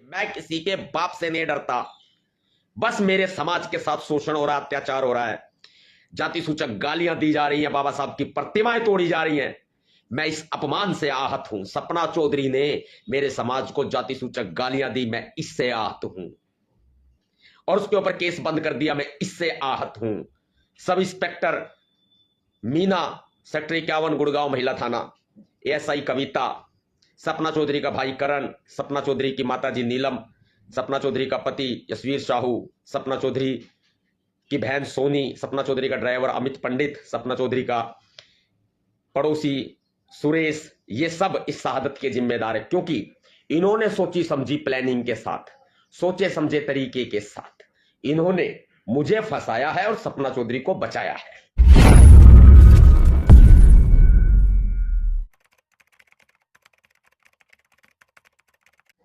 मैं किसी के बाप से नहीं डरता। बस मेरे समाज के साथ शोषण हो रहा है, अत्याचार हो रहा है, जाति सूचक गालियां दी जा रही हैं, बाबा साहब की प्रतिमाएं तोड़ी जा रही हैं। मैं इस अपमान से आहत हूं। सपना चौधरी ने मेरे समाज को जाति सूचक गालियां दी, मैं इससे आहत हूं और उसके ऊपर केस बंद कर दिया, मैं इससे आहत हूं। Sub inspector Meena, sector 51, Gurgaon महिला थाना, एएसआई कविता, सपना चौधरी का भाई करण, सपना चौधरी की माताजी नीलम, सपना चौधरी का पति यशवीर साहू, सपना चौधरी की बहन सोनी, सपना चौधरी का ड्राइवर अमित पंडित, सपना चौधरी का पड़ोसी सुरेश, ये सब इस शहादत के जिम्मेदार है, क्योंकि इन्होंने सोची समझी प्लानिंग के साथ, सोचे समझे तरीके के साथ इन्होंने मुझे फंसाया है और सपना चौधरी को बचाया है।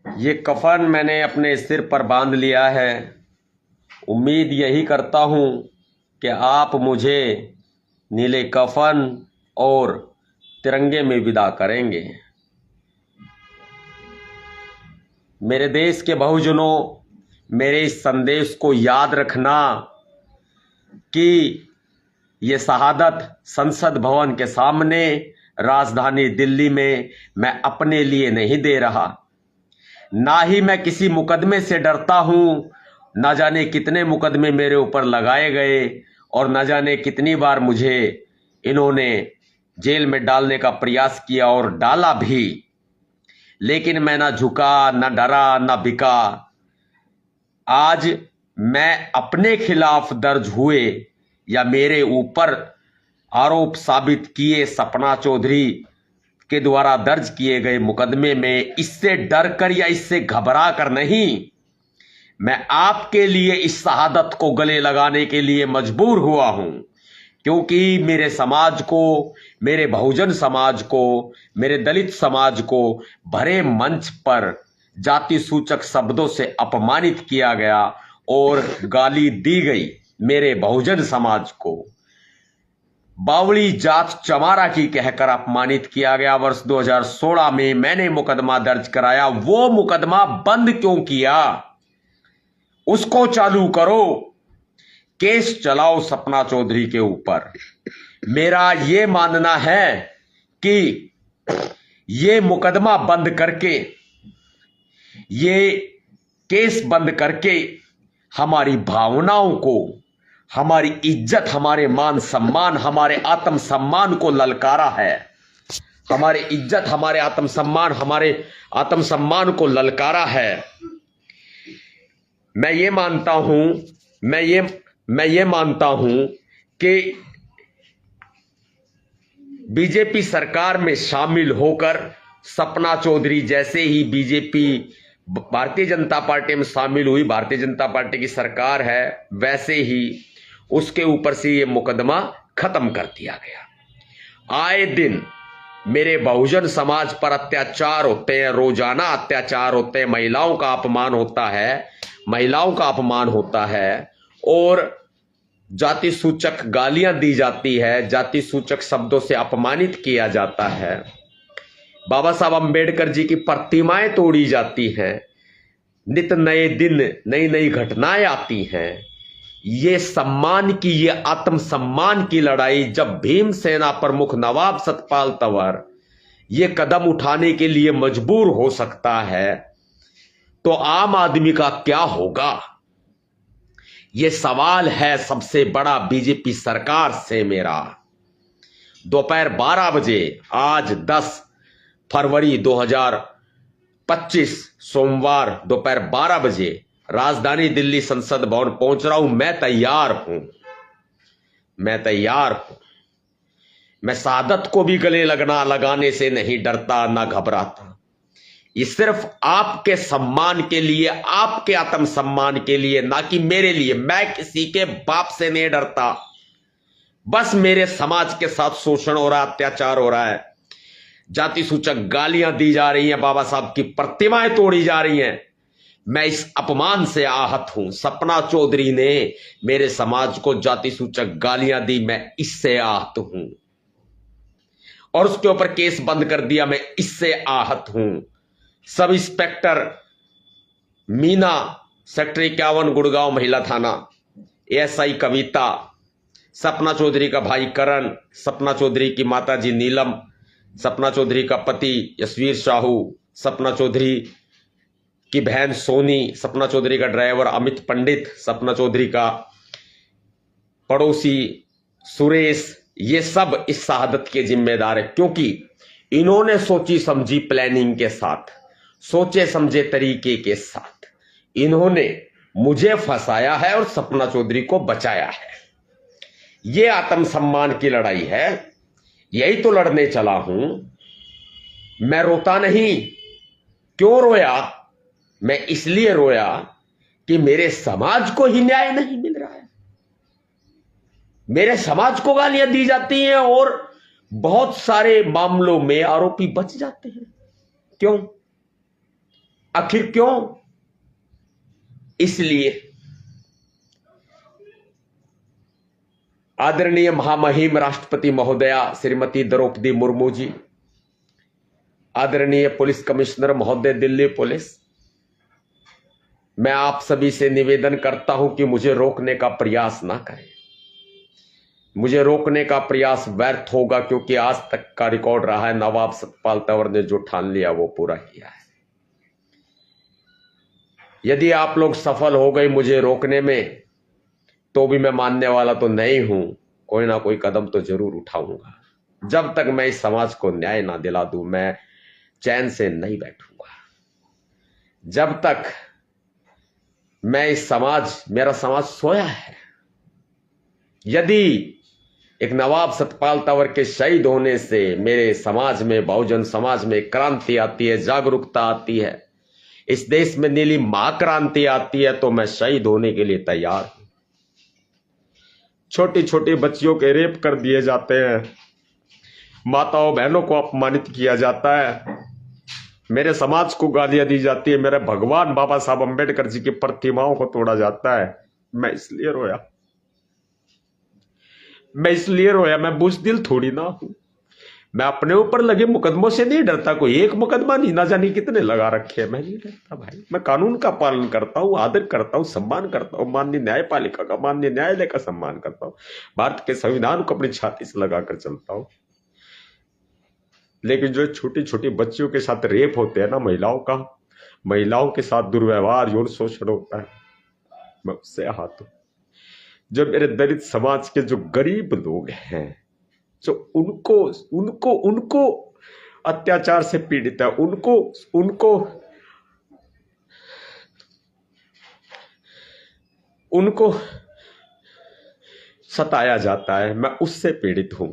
ये कफन मैंने अपने सिर पर बांध लिया है। उम्मीद यही करता हूं कि आप मुझे नीले कफन और तिरंगे में विदा करेंगे। मेरे देश के बहुजनों, मेरे इस संदेश को याद रखना कि ये शहादत संसद भवन के सामने राजधानी दिल्ली में मैं अपने लिए नहीं दे रहा, ना ही मैं किसी मुकदमे से डरता हूं। ना जाने कितने मुकदमे मेरे ऊपर लगाए गए और ना जाने कितनी बार मुझे इन्होंने जेल में डालने का प्रयास किया और डाला भी, लेकिन मैं ना झुका, ना डरा, ना बिका। आज मैं अपने खिलाफ दर्ज हुए या मेरे ऊपर आरोप साबित किए सपना चौधरी के द्वारा दर्ज किए गए मुकदमे में इससे डर कर या इससे घबरा कर नहीं, मैं आपके लिए इस शहादत को गले लगाने के लिए मजबूर हुआ हूं, क्योंकि मेरे समाज को, मेरे बहुजन समाज को, मेरे दलित समाज को भरे मंच पर जाति सूचक शब्दों से अपमानित किया गया और गाली दी गई। मेरे बहुजन समाज को बावड़ी जात चमारा की कहकर अपमानित किया गया। वर्ष 2016 में मैंने मुकदमा दर्ज कराया। वो मुकदमा बंद क्यों किया? उसको चालू करो, केस चलाओ सपना चौधरी के ऊपर। मेरा ये मानना है कि ये मुकदमा बंद करके, ये केस बंद करके हमारी भावनाओं को, हमारी इज्जत, हमारे मान सम्मान, हमारे आत्म सम्मान को ललकारा है। हमारे इज्जत, हमारे आत्म सम्मान को ललकारा है। मैं ये मानता हूं कि बीजेपी सरकार में शामिल होकर सपना चौधरी जैसे ही बीजेपी, भारतीय जनता पार्टी में शामिल हुई, भारतीय जनता पार्टी की सरकार है, वैसे ही उसके ऊपर से ये मुकदमा खत्म कर दिया गया। आए दिन मेरे बहुजन समाज पर अत्याचार होते हैं, रोजाना अत्याचार होते हैं, महिलाओं का अपमान होता है और जाति सूचक गालियां दी जाती है, जाति सूचक शब्दों से अपमानित किया जाता है, बाबा साहब अंबेडकर जी की प्रतिमाएं तोड़ी जाती हैं, नित नए दिन नई नई घटनाएं आती हैं। ये सम्मान की, ये आत्मसम्मान की लड़ाई जब भीमसेना प्रमुख नवाब सतपाल तंवर ये कदम उठाने के लिए मजबूर हो सकता है, तो आम आदमी का क्या होगा? ये सवाल है सबसे बड़ा बीजेपी सरकार से मेरा। दोपहर 12 बजे, आज 10 फरवरी 2025 सोमवार दोपहर 12 बजे राजधानी दिल्ली संसद भवन पहुंच रहा हूं। मैं तैयार हूं। मैं शहादत को भी गले लगाने से नहीं डरता, ना घबराता। ये सिर्फ आपके सम्मान के लिए, आपके आत्म सम्मान के लिए, ना कि मेरे लिए। मैं किसी के बाप से नहीं डरता। बस मेरे समाज के साथ शोषण हो रहा है, अत्याचार हो रहा है, जाति सूचक गालियां दी जा रही हैं, बाबा साहब की प्रतिमाएं तोड़ी जा रही हैं। मैं इस अपमान से आहत हूं। सपना चौधरी ने मेरे समाज को जाति सूचक गालियां दी, मैं इससे आहत हूं और उसके ऊपर केस बंद कर दिया, मैं इससे आहत हूं। Sub inspector Meena, sector 51, Gurgaon महिला थाना, एएसआई कविता, सपना चौधरी का भाई करण, सपना चौधरी की माताजी नीलम, सपना चौधरी का पति यशवीर साहू, सपना चौधरी की बहन सोनी, सपना चौधरी का ड्राइवर अमित पंडित, सपना चौधरी का पड़ोसी सुरेश, ये सब इस शहादत के जिम्मेदार है, क्योंकि इन्होंने सोची समझी प्लानिंग के साथ, सोचे समझे तरीके के साथ इन्होंने मुझे फंसाया है और सपना चौधरी को बचाया है। ये आत्मसम्मान की लड़ाई है, यही तो लड़ने चला हूं। मैं रोता नहीं। क्यों रोया? मैं इसलिए रोया कि मेरे समाज को ही न्याय नहीं मिल रहा है, मेरे समाज को गालियां दी जाती हैं और बहुत सारे मामलों में आरोपी बच जाते हैं। क्यों? आखिर क्यों? इसलिए आदरणीय महामहिम राष्ट्रपति महोदया श्रीमती द्रौपदी मुर्मू जी, आदरणीय पुलिस कमिश्नर महोदय दिल्ली पुलिस, मैं आप सभी से निवेदन करता हूं कि मुझे रोकने का प्रयास ना करें। मुझे रोकने का प्रयास व्यर्थ होगा, क्योंकि आज तक का रिकॉर्ड रहा है, नवाब सतपाल तंवर ने जो ठान लिया वो पूरा किया है। यदि आप लोग सफल हो गए मुझे रोकने में, तो भी मैं मानने वाला तो नहीं हूं, कोई ना कोई कदम तो जरूर उठाऊंगा। जब तक मैं इस समाज को न्याय ना दिला दूं, मैं चैन से नहीं बैठूंगा। जब तक मैं मेरा समाज सोया है। यदि एक नवाब सतपाल तंवर के शहीद होने से मेरे समाज में, बहुजन समाज में क्रांति आती है, जागरूकता आती है, इस देश में नीली महाक्रांति आती है, तो मैं शहीद होने के लिए तैयार हूं। छोटी छोटी बच्चियों के रेप कर दिए जाते हैं, माताओं बहनों को अपमानित किया जाता है, मेरे समाज को गालियां दी जाती है, मेरे भगवान बाबा साहब अंबेडकर जी की प्रतिमाओं को तोड़ा जाता है। मैं इसलिए रोया। मैं बुज़दिल थोड़ी ना हूं। मैं अपने ऊपर लगे मुकदमों से नहीं डरता। कोई एक मुकदमा नहीं, ना जाने कितने लगा रखे हैं, मैं नहीं डरता भाई। मैं कानून का पालन करता हूं, आदर करता हूं, सम्मान करता हूं, माननीय न्यायपालिका का, माननीय न्यायालय का सम्मान करता हूं, भारत के संविधान को अपनी छाती से लगाकर चलता हूं। लेकिन जो छोटी छोटी बच्चियों के साथ रेप होते हैं ना, महिलाओं के साथ दुर्व्यवहार, यौन शोषण होता है, मैं उससे आहत हूं। जो मेरे दलित समाज के जो गरीब लोग हैं, जो उनको अत्याचार से पीड़ित है, उनको सताया जाता है, मैं उससे पीड़ित हूं।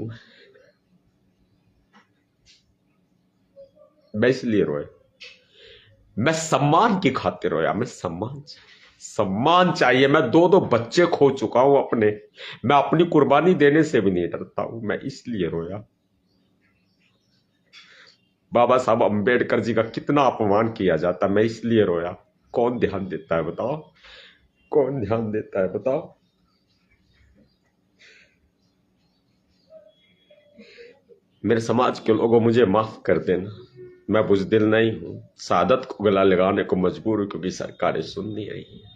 मैं इसलिए रोया। मैं सम्मान की खातिर रोया। मैं सम्मान चाहिए। मैं दो बच्चे खो चुका हूं अपने। मैं अपनी कुर्बानी देने से भी नहीं डरता हूं। मैं इसलिए रोया। बाबा साहब अंबेडकर जी का कितना अपमान किया जाता, मैं इसलिए रोया। कौन ध्यान देता है बताओ? कौन ध्यान देता है बताओ? मेरे समाज के लोगों, मुझे माफ कर देना। मैं बुज़दिल नहीं हूं। शहादत को गला लगाने को मजबूर हूं, क्योंकि सरकारें सुन नहीं रही हैं।